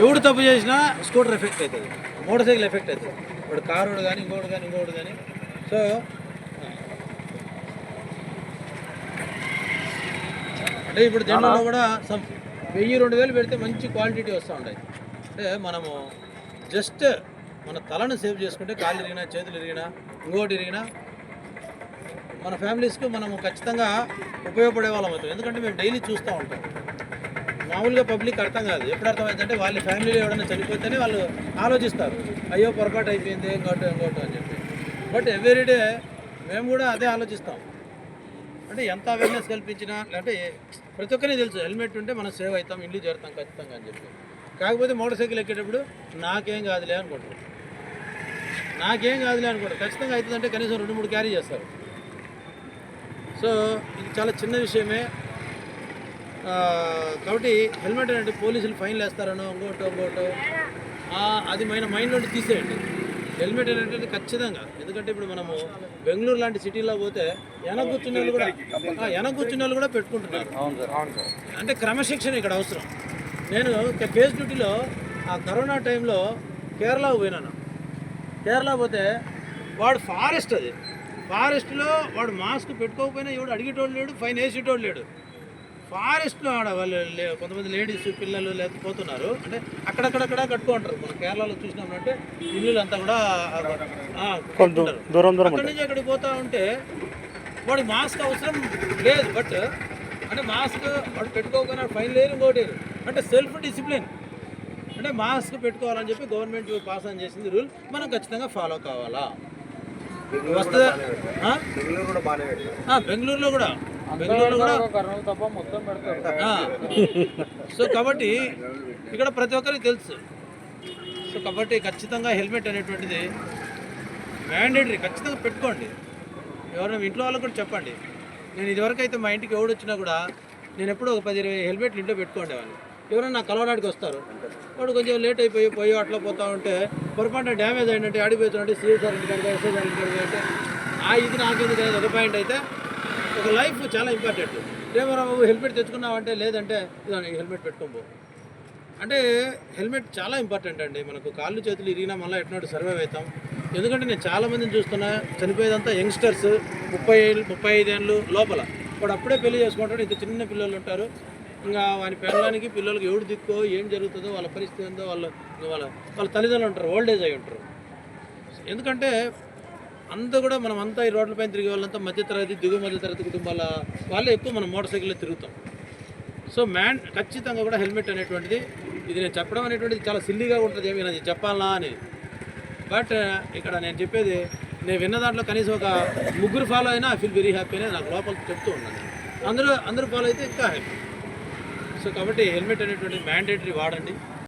ఎవడు తప్పు చేసినా స్కూటర్ ఎఫెక్ట్ అవుతుంది, మోటార్ సైకిల్ ఎఫెక్ట్ అవుతుంది. ఇప్పుడు కారు కానీ ఇంకోటి కానీ. సో అంటే ఇప్పుడు దీంట్లో కూడా 1000-2000 పెడితే మంచి క్వాలిటీ వస్తూ ఉంటాయి. అంటే మనము జస్ట్ మన తలను సేవ్ చేసుకుంటే కాళ్ళు ఇరిగినా, చేతులు ఇరిగినా, ఇంకోటి ఇరిగినా మన ఫ్యామిలీస్కి మనము ఖచ్చితంగా ఉపయోగపడే వాళ్ళం అవుతాం. ఎందుకంటే మేము డైలీ చూస్తూ ఉంటాం. మామూలుగా పబ్లిక్ అర్థం కాదు. ఎప్పుడు అర్థమైందంటే వాళ్ళ ఫ్యామిలీలో ఎవరైనా చనిపోతేనే వాళ్ళు ఆలోచిస్తారు, అయ్యో పొరపాటు అయిపోయింది ఇంకోటి అని చెప్పి. బట్ ఎవ్రీడే మేము కూడా అదే ఆలోచిస్తాం. అంటే ఎంత అవేర్నెస్ కల్పించినా, అంటే ప్రతి ఒక్కరికి తెలుసు హెల్మెట్ ఉంటే మనం సేవ్ అవుతాం, ఇంటికి చేరుతాం ఖచ్చితంగా అని చెప్పి. కాకపోతే మోటార్ సైకిల్ ఎక్కేటప్పుడు నాకేం కాదులే అనుకుంటారు, ఖచ్చితంగా అవుతుందంటే కనీసం 2-3 క్యారీ చేస్తారు. సో ఇది చాలా చిన్న విషయమే. కాబట్టి హెల్మెట్ అంటే పోలీసులు ఫైన్లు వేస్తారనో ఇంకోటో అది మైండ్లో తీసేయండి. హెల్మెట్ అనేది ఖచ్చితంగా, ఎందుకంటే ఇప్పుడు మనము బెంగళూరు లాంటి సిటీలో పోతే వెనక కూర్చున్న వాళ్ళు కూడా పెట్టుకుంటున్నారు. అంటే క్రమశిక్షణ ఇక్కడ అవసరం. నేను కేస్ డ్యూటీలో ఆ కరోనా టైంలో కేరళకు పోయినాను. కేరళ పోతే వాడు ఫారెస్ట్లో వాడు మాస్క్ పెట్టుకోకపోయినా ఎవడు అడిగేటోడు లేడు, ఫైన్ వేసేటోడు లేడు. ఫారెస్ట్లో ఆడ వాళ్ళు కొంతమంది లేడీస్ పిల్లలు లేకపోతున్నారు, అంటే అక్కడక్కడ కట్టుకుంటారు. మనం కేరళలో చూసినామంటే ఇల్లు అంతా కూడా అక్కడి నుంచి అక్కడికి పోతా ఉంటే వాడు మాస్క్ అవసరం లేదు. బట్ అంటే మాస్క్ వాడు పెట్టుకోకపోయినా ఫైన్ లేదు, ఇంకోటి అంటే సెల్ఫ్ డిసిప్లిన్. అంటే మాస్క్ పెట్టుకోవాలని చెప్పి గవర్నమెంట్ పాస్ ఆన్ చేసింది రూల్, మనం ఖచ్చితంగా ఫాలో కావాలా. వస్తుందా? బెంగళూరులో కూడా సో కాబట్టి ఇక్కడ ప్రతి ఒక్కరికి తెలుసు. సో కాబట్టి ఖచ్చితంగా హెల్మెట్ అనేటువంటిది మ్యాండేటరీ, ఖచ్చితంగా పెట్టుకోండి. ఎవరైనా ఇంట్లో వాళ్ళకి కూడా చెప్పండి. నేను ఇదివరకు అయితే మా ఇంటికి ఎవడు వచ్చినా కూడా నేను ఎప్పుడూ ఒక 10-20 హెల్మెట్లు ఇంట్లో పెట్టుకోండేవాళ్ళు. ఎవరైనా నాకు కలవడానికి వస్తారు, వాడు కొంచెం లేట్ అయిపోయి అట్లా పోతా ఉంటే పొరపాటున డ్యామేజ్ అయినట్టే ఆడిపోతుంటే సిఎస్ఆర్ ఇంటికాడికి ఎస్ఐ గారి ఇంటికాడికి అయితే ఇది నాకెందుకు అనేది ఒక పాయింట్. అయితే ఒక లైఫ్ చాలా ఇంపార్టెంట్. ఏమరా బాబు హెల్మెట్ తెచ్చుకున్నావంటే లేదంటే హెల్మెట్ పెట్టుకోబో అంటే హెల్మెట్ చాలా ఇంపార్టెంట్ అండి. మనకు కాళ్ళు చేతులు ఇరిగినా మళ్ళీ ఎట్నోటి సర్వైవ్ అవుతాం. ఎందుకంటే నేను చాలామందిని చూస్తున్నా, చనిపోయేదంతా యంగ్స్టర్స్ 30-35 ఏళ్ళు లోపల. వాడు అప్పుడే పెళ్లి చేసుకుంటాడు, ఇంత చిన్న పిల్లలు ఉంటారు. ఇంకా వాని పెళ్ళడానికి పిల్లలకి ఎవడు దిక్కో ఏం జరుగుతుందో వాళ్ళ పరిస్థితి ఏందో వాళ్ళ తల్లిదండ్రులు ఉంటారు, ఓల్డ్ ఏజ్ అయి ఉంటారు. ఎందుకంటే అంతా కూడా మనం అంతా ఈ రోడ్లపైన తిరిగే వాళ్ళంతా మధ్యతరగతి దిగువ మధ్యతరగతి కుటుంబాల వాళ్ళే ఎక్కువ మనం మోటార్ సైకిల్లో తిరుగుతాం. సో ఖచ్చితంగా కూడా హెల్మెట్ అనేటువంటిది, ఇది నేను చెప్పడం అనేటువంటిది చాలా సిల్లీగా ఉంటుంది, ఏమి అది చెప్పాలా అని. బట్ ఇక్కడ నేను చెప్పేది, నేను విన్న దాంట్లో కనీసం ఒక 3 ఫాలో అయినా ఐ ఫీల్ వెరీ హ్యాపీ అనేది నాకు లోపల చెప్తూ ఉన్నాను. అందరూ ఫాలో అయితే ఇంకా హ్యాపీ. సో కాబట్టి హెల్మెట్ అనేటువంటిది మ్యాండేటరీ వాడండి.